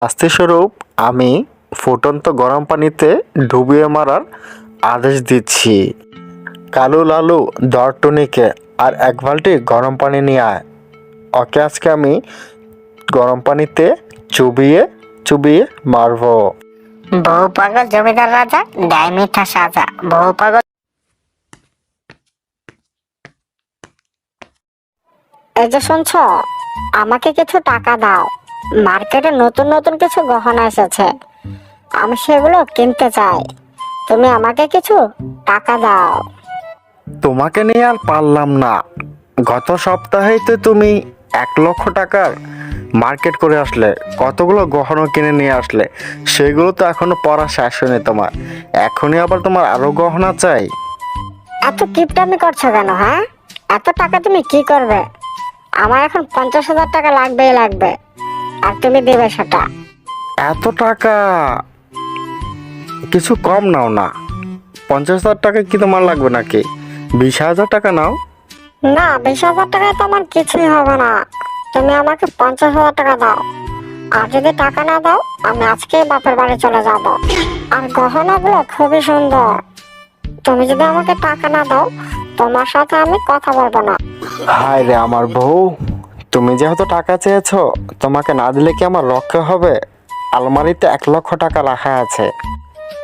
শাস্তিস্বরূপ আমি ফুটন্ত গরম পানিতে ডুবিয়ে মারার আদেশ দিচ্ছি। কালু লালু ধর টুনিকে আর এক বালতি গরম পানি নিয়ে আয়। ওকে আজকে আমি গরম পানিতে চুবিয়ে চুবিয়ে মারবো। বহু পাগল জমিদার রাজা দেয় মিথ্যা সাজা। বহু পাগল। এই যে শুনছো, আমাকে কিছু টাকা দাও। মার্কেটে নতুন নতুন কিছু গহনা এসেছে, আমি সেগুলো কিনতে চাই। তুমি আমাকে কিছু টাকা দাও। তোমাকে নিয়ে আর পারলাম না। গত সপ্তাহেই তো তুমি 1,00,000 টাকার মার্কেট করে আসলে, কতগুলো গহনা কিনে নিয়ে আসলে, সেগুলো তো এখনো পড়া শেষ হয়নি তোমার। এখনই আবার তোমার আরো গহনা চাই? এত কিপটামি করছো কেন? হ্যাঁ, এত টাকা তুমি কি করবে? আমার এখন 50,000 টাকা লাগবেই লাগবে, আর তুমি দেবে সেটা। এত টাকা? কিছু কম নাও না। 50,000 টাকা কি তোমার লাগবে নাকি? 20,000 টাকা নাও। না, 20,000 টাকায় তো আমার কিছুই হবে না। তুমি আমাকে 50,000 টাকা দাও। আর যদি টাকা না দাও, আমি আজকেই বাপের বাড়ি চলে যাব। আর গহনাগুলো খুবই সুন্দর। তুমি যদি আমাকে টাকা না দাও, তোমার সাথে আমি কথা বলবো না। হায় রে আমার বউ, তুমি যেহেতু টাকা চেয়েছো, তোমাকে না দিলে কি আমার রক্ষা হবে? আলমারিতে 1,00,000 টাকা রাখা আছে।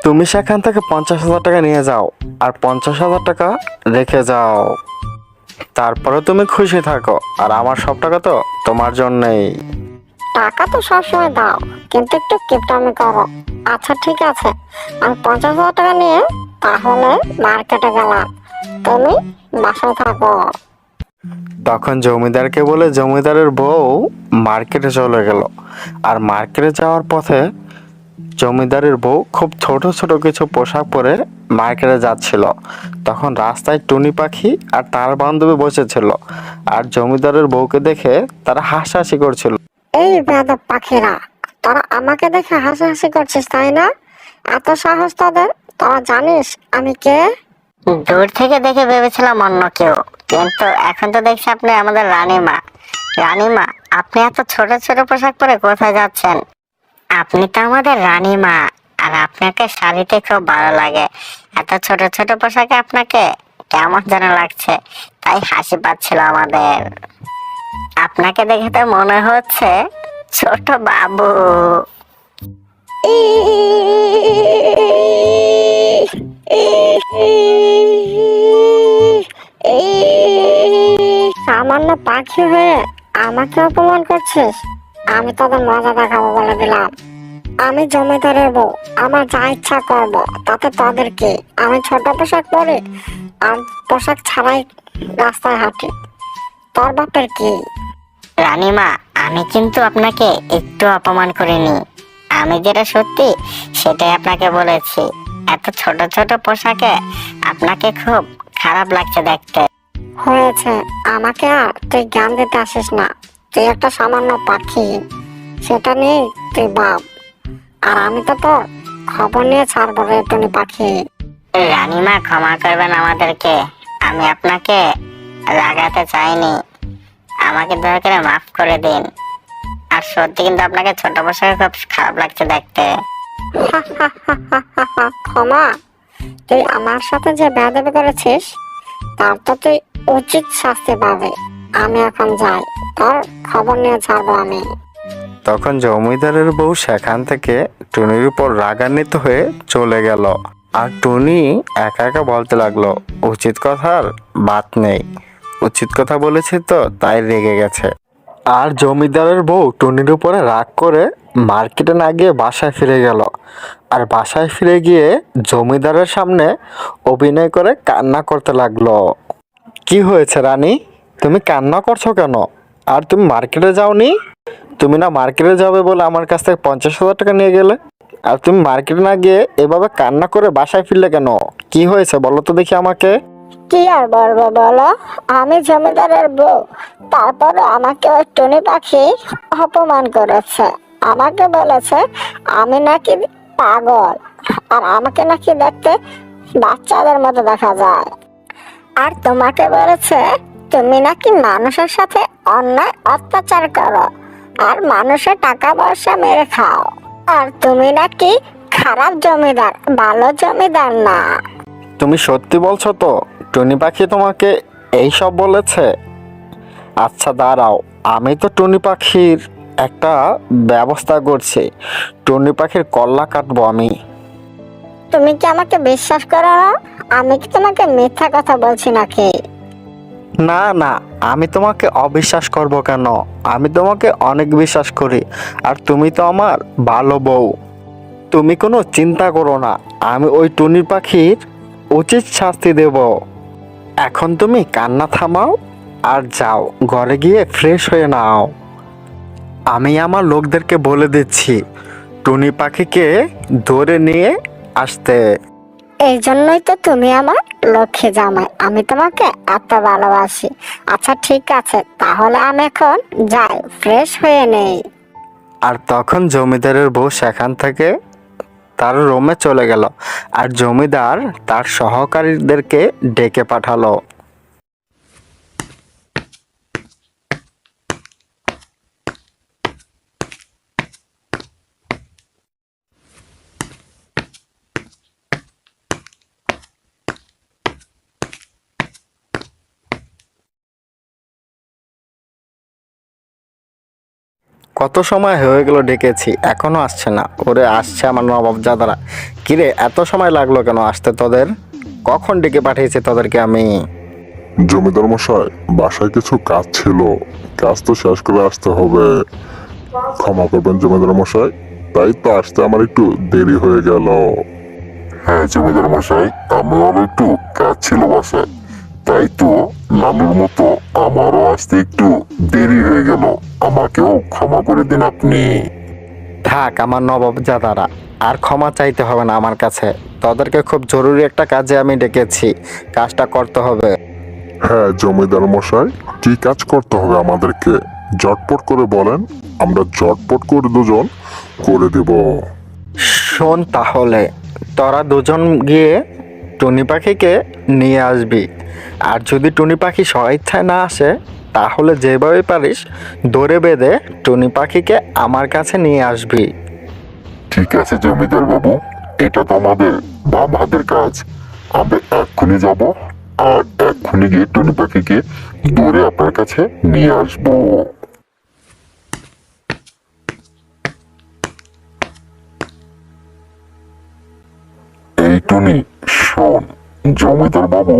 তুমি সেখান থেকে 50,000 টাকা নিয়ে যাও, আর 50,000 টাকা রেখে যাও। তারপরে তুমি খুশি থাকো, আর আমার সব টাকা তো তোমার জন্যই। টাকা তো সবসময় দাও, কিন্তু একটু কিপটামি করো। আচ্ছা ঠিক আছে, আমি 50,000 টাকা নিয়ে তাহলে মার্কেটে গেলাম। তুমি বাসায় থাকো। তখন জমিদারকে বলে জমিদারের বউ মার্কেটে চলে গেল। আর মার্কেটে যাওয়ার পথে জমিদারের বউ খুব ছোট ছোট কিছু পোশাক পরে মার্কেটে যাচ্ছিল। তখন রাস্তায় টুনি পাখি আর তার বান্ধবী বসেছিল, আর জমিদারের বউকে দেখে তারা হাসাহাসি করছিল। এই বেয়াদব পাখিরা, তোরা আমাকে দেখে হাসাহাসি করছিস তাই না? এত সাহস তোদের! তোরা জানিস আমি কে? দূর থেকে দেখে ভেবেছিলাম অন্য কেউ, কিন্তু এখন তো দেখছি আপনি আমাদের রানীমা। রানীমা, আপনি এত ছোট ছোট পোশাক পরে কোথায় যাচ্ছেন? আপনি তো আমাদের রানীমা, আর আপনাকে শাড়িতে খুব ভালো লাগে। এত ছোট ছোট পোশাকে আপনাকে কেমন যেন লাগছে, তাই হাসি পাচ্ছিল আমাদের। আপনাকে দেখে তো মনে হচ্ছে ছোট বাবু। সামান্য পাখি হয়ে আমাকে অপমান করছিস? আমি তোদের মজা দেখাবো বলে দিলাম। আমি জমিদারের বউ, আমার যা ইচ্ছা করবো, তাতে তোদের কি? আমি ছোট পোশাক পরি আর পোশাক ছাড়াই রাস্তায় হাঁটি, তোর বাপের কি? রানীমা, আমি কিন্তু আপনাকে একটু অপমান করিনি। আমি যেটা সত্যি সেটাই আপনাকে বলেছি। এত ছোট ছোট পোশাকে আপনাকে খুব খারাপ লাগছে দেখতে। হয়েছে, আমাকে আর তুই জ্ঞান দিতে আসিস না। তুই একটা সামান্য পাখি, সেটা নিয়ে তুই ভাব। আর আমি তো তোর খবর নিয়ে ছাড়বো রে টুনি পাখি। রানীমা, ক্ষমা করবেন আমাদেরকে, আমি আপনাকে রাগাতে চাইনি। আমাকে দয়া করে মাফ করে দিন। আর সত্যি কিন্তু আপনাকে ছোট পোশাকে খুব খারাপ লাগছে দেখতে। ক্ষমা? তুই আমার সাথে যে বেয়াদবি করেছিস, তার তো তুই উচিত শাস্তি পাবে। আমি এখন যাই, তোর খবর নিয়ে ছাড়বো আমি। তখন জমিদারের বউ সেখান থেকে টুনির উপর রাগান্বিত হয়ে চলে গেল। আর টুনি একা একা বলতে লাগলো, উচিত কথার বাত নেই, উচিত কথা বলেছি তো তাই রেগে গেছে। আর জমিদারের বউ টুনির উপরে রাগ করে মার্কেটে না গিয়ে বাসায় ফিরে গেল। আর বাসায় ফিরে গিয়ে জমিদারের সামনে অভিনয় করে কান্না করতে লাগলো। কি হয়েছে রানী, তুমি কান্না করছো কেন? আর তুমি মার্কেটে যাওনি? তুমি না মার্কেটে যাবে বলে আমার কাছ থেকে 50,000 টাকা নিয়ে গেলে, আর তুমি মার্কেটে না গিয়ে এভাবে কান্না করে বাসায় ফিরলে কেন? কি হয়েছে বলো তো দেখি আমাকে। কি আর বলবো বলো, আমি জমিদারের বউ, তারপরে আমাকে ওই টুনি পাখি অপমান করেছে। আমাকে বলেছে আমি নাকি পাগল, আর আমাকে নাকি দেখতে বাচ্চাদের মতো দেখা যায়। আর তোমাকে বলেছে তুমি নাকি মানুষের সাথে অন্যায় অত্যাচার করো। আর মানুষের টাকা পয়সা মেরে খাও। আর তুমি নাকি খারাপ জমিদার, ভালো জমিদার না। তুমি সত্যি বলছো তো টুনি পাখি তোমাকে এই সব বলেছে? আচ্ছা দাঁড়াও, আমি তো টুনি পাখির একটা ব্যবস্থা করছি। টুনি পাখির কল্লা কাটবো আমি। তুমি কি আমাকে বিশ্বাস করো না? আমি কি তোমাকে মিথ্যা কথা বলছি নাকি? না না, আমি তোমাকে অবিশ্বাস করব কেন? আমি তোমাকে অনেক বিশ্বাস করি। আর তুমি তো আমার ভালো বউ। তুমি কোনো চিন্তা করো না, আমি ওই টুনি পাখির উচিত শাস্তি দেব। এখন তুমি কান্না থামাও আর যাও ঘরে গিয়ে ফ্রেশ হয়ে নাও। আমি আমার লোকদেরকে বলে দিচ্ছি টুনি পাখিকে ধরে নিয়ে আসতে। এই জন্যই তো তুমি আমার লক্ষ্মী জামাই, আমি তোমাকে এত ভালোবাসি। আচ্ছা ঠিক আছে, তাহলে আমি এখন যাই, ফ্রেশ হয়ে নেই। আর তখন জমিদারের বউ সেখান থেকে তার রুমে চলে গেল। আর জমিদার তার সহকারীদেরকে ডেকে পাঠালো। কত সময় হয়ে গেল ডেকেছি, এখনো আসছে না। ওরে আসছে আমার নবাবজাদারা। কিরে এত সময় লাগলো কেন আসতে তোদের? কখন ডেকে পাঠিয়েছি তোদেরকে আমি? জমিদার মশাই, বাসায় কিছু কাজ ছিল, কাজ তো শেষ করে আসতে হবে। ক্ষমা করবেন জমিদার মশাই, তাই তো আসতে আমার একটু দেরি হয়ে গেল। হ্যাঁ জমিদার মশাই, আমারও একটু কাজ ছিল বাসায়, তাই তো লালুর মতো আমারও আসতে একটু দেরি হয়ে গেল। আমাকেও ক্ষমা করে দিন আপনি। থাক আমার নবাবজাদারা, আর ক্ষমা চাইতে হবে না আমার কাছে। তোদেরকে খুব জরুরি একটা কাজে আমি ডেকেছি, কাজটা করতে হবে। হ্যাঁ জমিদার মশাই, কি কাজ করতে হবে আমাদেরকে? ঝটপট করে বলেন, আমরা ঝটপট করে দুজন করে দেব। শোন তাহলে, তোরা দুজন গিয়ে টুনি পাখিকে নিয়ে আসবি। আর যদি টুনি পাখি স্বেচ্ছায় না আসে, তাহলে যেভাবে পারিস দৌড়ে বেঁধে টুনি পাখিকে আমার কাছে নিয়ে আসবি। ঠিক আছে জমিদার বাবু, এটা তো আমাদের বাম হাতের কাজ। আমরা এক্ষুনি যাব আর এক্ষুনি গিয়ে টুনি পাখিকে ধরে আপনার কাছে নিয়ে আসবো। এই টুনি, শোন, জমিদার বাবু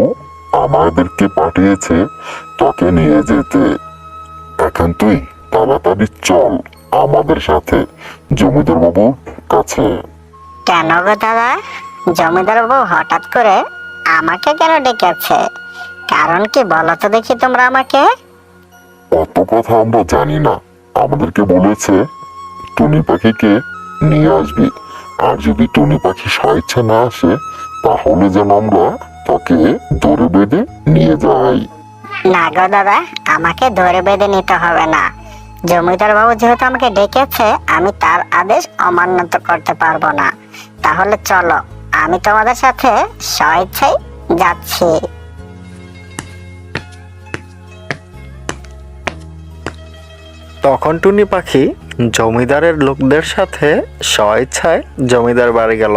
আমাদেরকে পাঠিয়েছে তোকে নিয়ে যেতে। এখন তুই তাড়াতাড়ি চল আমাদের সাথে জমিদার বাবুর কাছে। কেন গো দাদা, জমিদার বাবু হঠাৎ করে আমাকে কেন ডেকেছে? কারণ কি বলো তো দেখি তোমরা আমাকে। অত কথা আমরা জানি না, আমাদেরকে বলেছে টুনি পাখিকে নিয়ে আসবি। আর যদি টুনি পাখি স্বেচ্ছা না আসে, তাহলে যেন আমরা তাকে ধরে বেঁধে নিয়ে যাই। না গো দাদা, আমাকে ধরে বেঁধে নিতে হবে না। জমিদার বাবু যেহেতু আমাকে ডেকেছে, আমি তার আদেশ অমান্য তো করতে পারবো না। তাহলে চলো, আমি তোমাদের সাথে স্বেচ্ছায় যাচ্ছি। তখন টুনি পাখি জমিদারের লোকদের সাথে স্বেচ্ছায় জমিদার বাড়ি গেল।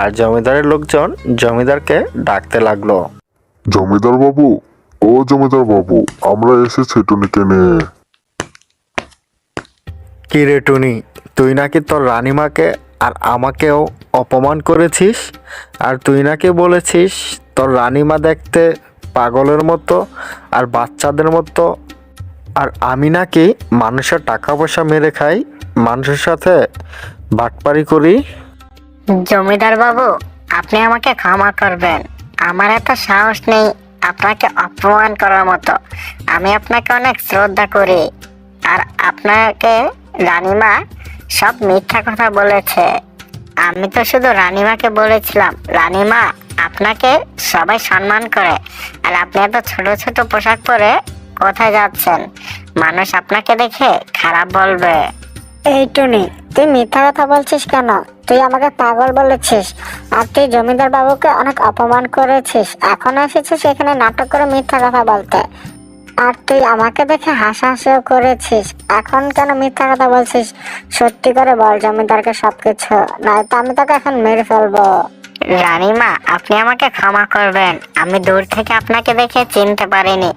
আর জমিদারের লোকজন জমিদারকে ডাকতে লাগলো। জমিদার বাবু, ও জমিদার বাবু, আমরা এসেছি টুনিকে নিয়ে। কি রে টুনি, তুই নাকি তোর রানীমাকে আর আমাকেও অপমান করেছিস। আর তুই নাকি বলেছিস তোর রানীমা দেখতে পাগলের মতো আর বাচ্চাদের মতো। আর আমি নাকি মানুষের টাকা পয়সা মেরে খাই, মানুষের সাথে বাটপারি করি। জমিদার বাবু, আপনি আমাকে ক্ষমা করবেন। আমার এত সাহস নেই আপনাকে অপমান করার মতো। আমি আপনাকে অনেক শ্রদ্ধা করি। আর আপনাকে রানীমা সব মিথ্যা কথা বলেছে। আমি তো শুধু রানীমাকে বলেছিলাম, রানীমা আপনাকে সবাই সম্মান করে। আর আপনি এত ছোট ছোট পোশাক পরে কোথায় যাচ্ছেন? মানুষ আপনাকে দেখে খারাপ বলবে। এই টুনি, তুই মিথ্যা কথা বলছিস কেন? তুই আমাকে পাগল বলেছিস, আর তুই জমিদার বাবুকে অনেক অপমান করেছিস। এখন এসেছিস এখানে নাটক করে মিথ্যা কথা বলতে। আর তুই আমাকে দেখে হাসাহাসিও করেছিস, এখন কেন মিথ্যা কথা বলছিস? সত্যি করে বল জমিদারকে সবকিছু, নয়তো আমি তোকে এখন মেরে ফেলবো। রানীমা, আপনি আমাকে ক্ষমা করবেন। আমি দূর থেকে আপনাকে দেখে চিনতে পারিনি।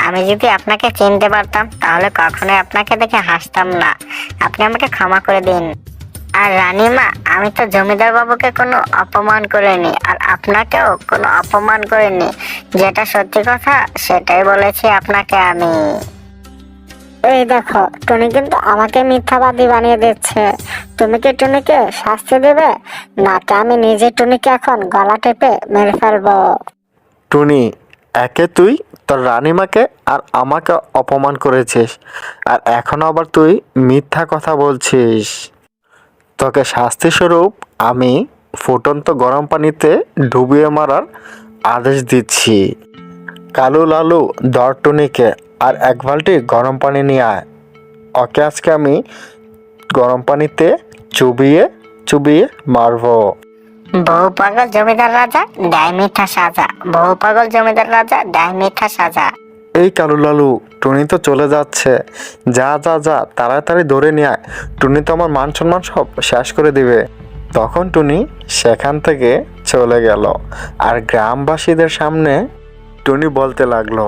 আমি যদি আপনাকে চিনতে পারতাম তাহলে কখনোই আপনাকে দেখে হাসতাম না। আপনি আমাকে ক্ষমা করে দিন। আর রানীমা, আমি তো জমিদার বাবুকে কোনো অপমান করিনি, আর আপনাকেও কোনো অপমান করিনি। যেটা সত্যি কথা সেটাই বলেছি আপনাকে আমি। এই দেখো, টুনি কিন্তু আমাকে মিথ্যাবাদী বানিয়ে দিচ্ছে। তুমি কি টুনিকে শাস্তি দেবে, নাকি আমি নিজে টুনিকে এখন গলা টেপে মেরে ফেলবো? টুনি, একে তুই তোর রানীমাকে আর আমাকে অপমান করেছিস, আর এখন আবার তুই মিথ্যা কথা বলছিস। তোকে শাস্তি স্বরূপ আমি ফুটন্ত গরম পানিতে ডুবিয়ে মারার আদেশ দিচ্ছি। কালু লালু, ধর টুনিকে আর এক বালতি গরম পানি নিয়ে আয়। ওকে আজকে আমি গরম পানিতে চুবিয়ে চুবিয়ে মারবো। বহু পাগল জমিদার রাজা দেয় মিথ্যা সাজা। বহু পাগল জমিদার রাজা দেয় মিথ্যা সাজা। এই কালু লালু, টুনি তো চলে যাচ্ছে। যা যা যা, তাড়াতাড়ি ধরে নিয়ে আয়। টুনি তো আমার মান সম্মান সব শেষ করে দিবে। তখন টুনি সেখান থেকে চলে গেল, আর গ্রামবাসীদের সামনে টুনি বলতে লাগলো,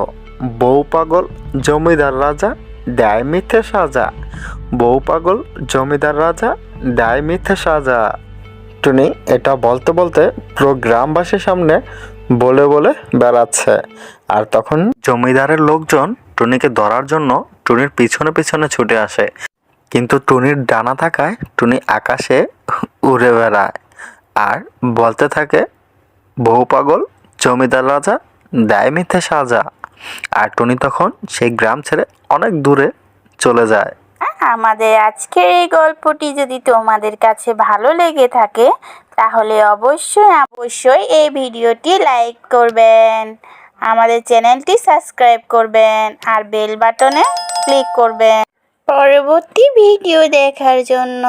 বউ পাগল জমিদার রাজা দেয় মিথ্যে সাজা। বউ পাগল জমিদার রাজা দেয় মিথ্যে সাজা। টুনি এটা বলতে বলতে পুরো গ্রামবাসীর সামনে বলে বলে বেড়াচ্ছে। আর তখন জমিদারের লোকজন টুনিকে ধরার জন্য টুনির পিছনে পিছনে ছুটে আসে, কিন্তু টুনির ডানা থাকায় টুনি আকাশে উড়ে বেড়ায় আর বলতে থাকে, বউ পাগল জমিদার রাজা দেয় মিথ্যে সাজা। আর টুনি তখন সেই গ্রাম ছেড়ে অনেক দূরে চলে যায়। আমাদের আজকের এই গল্পটি যদি তোমাদের কাছে ভালো লেগে থাকে তাহলে অবশ্যই এই ভিডিওটি লাইক করবেন, আমাদের চ্যানেলটি সাবস্ক্রাইব করবেন আর বেল বাটনে ক্লিক করবেন পরবর্তী ভিডিও দেখার জন্য।